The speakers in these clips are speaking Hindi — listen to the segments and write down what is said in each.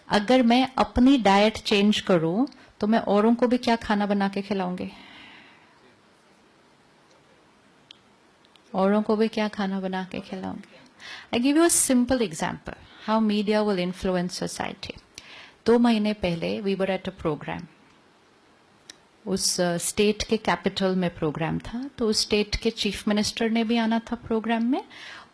अगर मैं अपनी डाइट चेंज करूं तो मैं औरों को भी क्या खाना बना के खिलाऊंगी? औरों को भी क्या खाना बना के खिलाऊंगी? I give you a simple example how media will influence society. 2 महीने पहले we were at a program. उस स्टेट के कैपिटल में प्रोग्राम था, तो उस स्टेट के चीफ मिनिस्टर ने भी आना था प्रोग्राम में,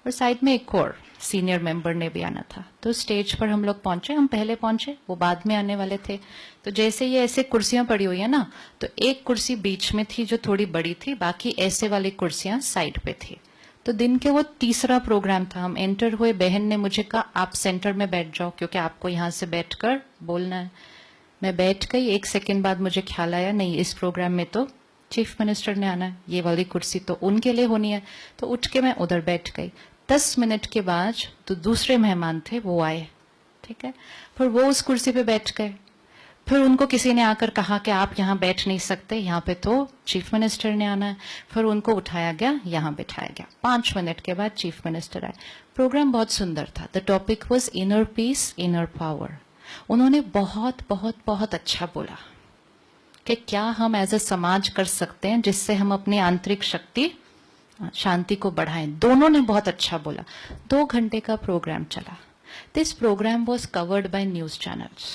और साइड में एक और सीनियर मेंबर ने भी आना था. तो स्टेज पर हम लोग पहुंचे, हम पहले पहुंचे, वो बाद में आने वाले थे. तो जैसे ये ऐसे कुर्सियां पड़ी हुई है ना, तो एक कुर्सी बीच में थी जो थोड़ी बड़ी थी, बाकी ऐसे वाली कुर्सियां साइड पे थी. तो दिन के वो तीसरा प्रोग्राम था. हम एंटर हुए, बहन ने मुझे कहा आप सेंटर में बैठ जाओ क्योंकि आपको यहाँ से बैठकर बोलना है. मैं बैठ गई. 1 सेकेंड बाद मुझे ख्याल आया, नहीं इस प्रोग्राम में तो चीफ मिनिस्टर ने आना है, ये वाली कुर्सी तो उनके लिए होनी है. तो उठ के मैं उधर बैठ गई. 10 मिनट के बाद तो दूसरे मेहमान थे वो आए, ठीक है, फिर वो उस कुर्सी पे बैठ गए. फिर उनको किसी ने आकर कहा कि आप यहाँ बैठ नहीं सकते, यहाँ पे तो चीफ मिनिस्टर ने आना है. फिर उनको उठाया गया, यहाँ बिठाया गया. 5 मिनट के बाद चीफ मिनिस्टर आए. प्रोग्राम बहुत सुंदर था. The topic was inner peace, inner power. उन्होंने बहुत बहुत बहुत अच्छा बोला कि क्या हम एज अ समाज कर सकते हैं जिससे हम अपनी आंतरिक शक्ति, शांति को बढ़ाएं. दोनों ने बहुत अच्छा बोला. 2 घंटे का प्रोग्राम चला. This programme was covered by news channels.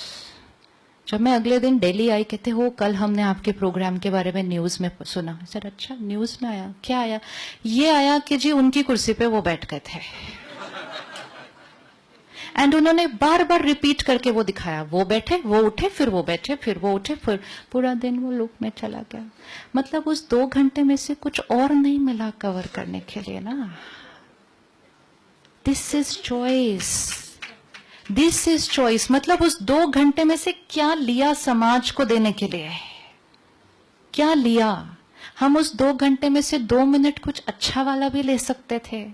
जब मैं अगले दिन दिल्ली आई, कहते हो कल हमने आपके प्रोग्राम के बारे में न्यूज में सुना. सर अच्छा न्यूज में आया? क्या आया? ये आया कि जी उनकी कुर्सी पे वो बैठ गए थे. एंड उन्होंने बार बार रिपीट करके वो दिखाया, वो बैठे, वो उठे, फिर वो बैठे, फिर वो उठे, फिर पूरा दिन वो लूप में चला गया. मतलब उस 2 घंटे में से कुछ और नहीं मिला कवर करने के लिए ना. This is choice. This is choice. मतलब उस 2 घंटे में से क्या लिया समाज को देने के लिए? क्या लिया? हम उस 2 घंटे में से 2 मिनट कुछ अच्छा वाला भी ले सकते थे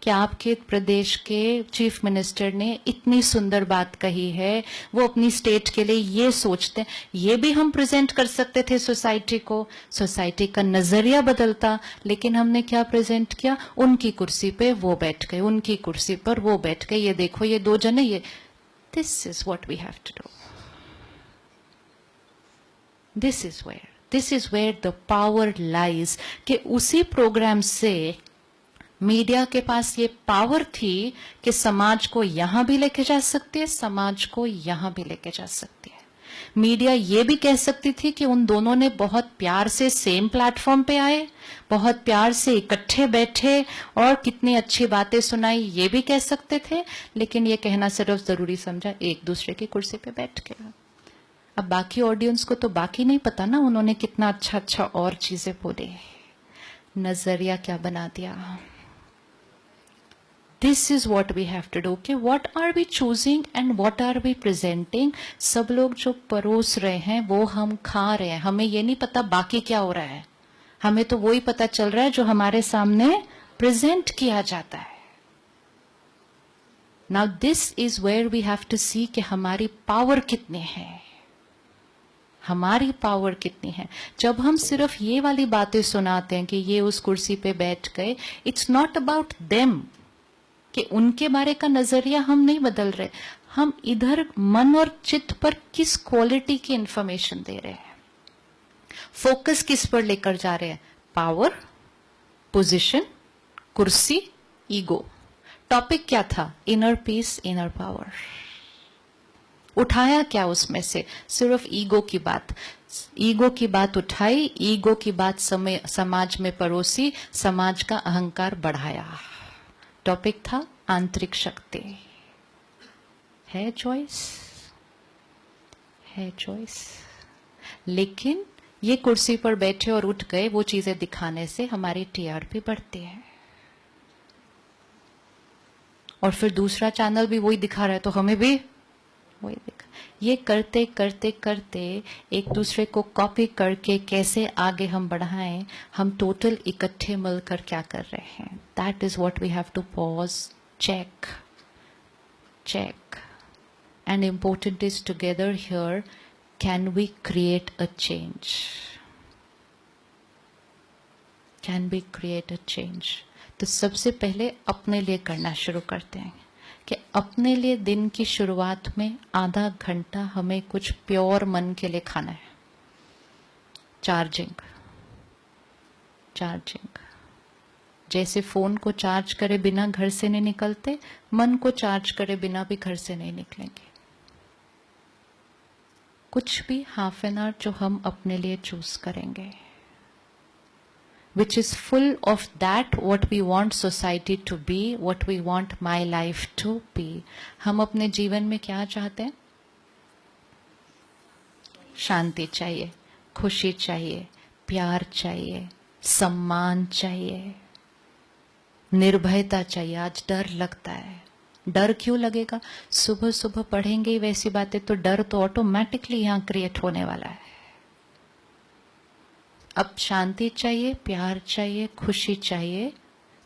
कि आपके प्रदेश के चीफ मिनिस्टर ने इतनी सुंदर बात कही है, वो अपनी स्टेट के लिए ये सोचते हैं, ये भी हम प्रेजेंट कर सकते थे सोसाइटी को. सोसाइटी का नजरिया बदलता. लेकिन हमने क्या प्रेजेंट किया? उनकी कुर्सी पे वो बैठ गए, उनकी कुर्सी पर वो बैठ गए, ये देखो ये 2 जने, ये. This is what we have to do. This is where the power lies. कि उसी प्रोग्राम से मीडिया के पास ये पावर थी कि समाज को यहां भी लेके जा सकती है, समाज को यहां भी लेके जा सकती है. मीडिया ये भी कह सकती थी कि उन दोनों ने बहुत प्यार से सेम प्लेटफॉर्म पे आए, बहुत प्यार से इकट्ठे बैठे और कितनी अच्छी बातें सुनाई, ये भी कह सकते थे. लेकिन ये कहना सिर्फ जरूरी समझा, एक दूसरे की कुर्सी पे बैठ गया. अब बाकी ऑडियंस को तो बाकी नहीं पता ना, उन्होंने कितना अच्छा अच्छा और चीजें बोले. नजरिया क्या बना दिया. This is what we have to do. कि what are we choosing and what are we presenting? सब लोग जो परोस रहे हैं वो हम खा रहे हैं. हमें ये नहीं पता बाकी क्या हो रहा है. हमें तो वही पता चल रहा है जो हमारे सामने प्रेजेंट किया जाता है. Now this is where we have to see कि हमारी पावर कितनी है. हमारी पावर कितनी है. जब हम सिर्फ ये वाली बातें सुनाते हैं कि ये उस कुर्सी पे बैठ गए, इट्स नॉट अबाउट देम, कि उनके बारे का नजरिया हम नहीं बदल रहे. हम इधर मन और चित्त पर किस क्वालिटी की इंफॉर्मेशन दे रहे हैं, फोकस किस पर लेकर जा रहे हैं. पावर, पोजीशन, कुर्सी, ईगो. टॉपिक क्या था? Inner peace, inner power. उठाया क्या उसमें से? सिर्फ ईगो की बात. ईगो की बात उठाई, ईगो की बात समाज में परोसी, समाज का अहंकार बढ़ाया. टॉपिक था आंतरिक शक्ति. है चॉइस, है चॉइस. लेकिन ये कुर्सी पर बैठे और उठ गए वो चीजें दिखाने से हमारी टीआरपी बढ़ती है. और फिर दूसरा चैनल भी वही दिखा रहा है तो हमें भी वही दिखा. ये करते करते करते एक दूसरे को कॉपी करके कैसे आगे हम बढ़ाएं, हम टोटल इकट्ठे मिलकर क्या कर रहे हैं. That is what we have to pause, check, check. And important is together here, can we create a change. Can we create a change. तो सबसे पहले अपने लिए करना शुरू करते हैं कि अपने लिए दिन की शुरुआत में आधा घंटा हमें कुछ प्योर मन के लिए खाना है. चार्जिंग. जैसे फोन को चार्ज करे बिना घर से नहीं निकलते, मन को चार्ज करे बिना भी घर से नहीं निकलेंगे. कुछ भी हाफ एन आवर जो हम अपने लिए चूज करेंगे, which is full of that what we want society to be, what we want my life to be. हम अपने जीवन में क्या चाहते हैं? शांति चाहिए, खुशी चाहिए, प्यार चाहिए, सम्मान चाहिए, निर्भयता चाहिए. आज डर लगता है. डर क्यों लगेगा? सुबह सुबह पढ़ेंगे ही वैसी बातें तो डर तो ऑटोमेटिकली यहां क्रिएट होने वाला है. अब शांति चाहिए, प्यार चाहिए, खुशी चाहिए,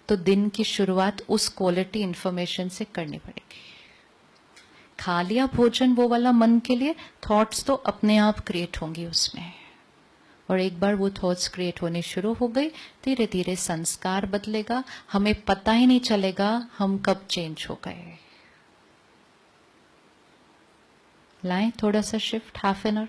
तो दिन की शुरुआत उस क्वालिटी इंफॉर्मेशन से करनी पड़ेगी. खा लिया भोजन वो वाला मन के लिए, थॉट्स तो अपने आप क्रिएट होंगी उसमें. और एक बार वो थॉट्स क्रिएट होने शुरू हो गई, धीरे धीरे संस्कार बदलेगा. हमें पता ही नहीं चलेगा हम कब चेंज हो गए. लाएं थोड़ा सा शिफ्ट. Half an hour.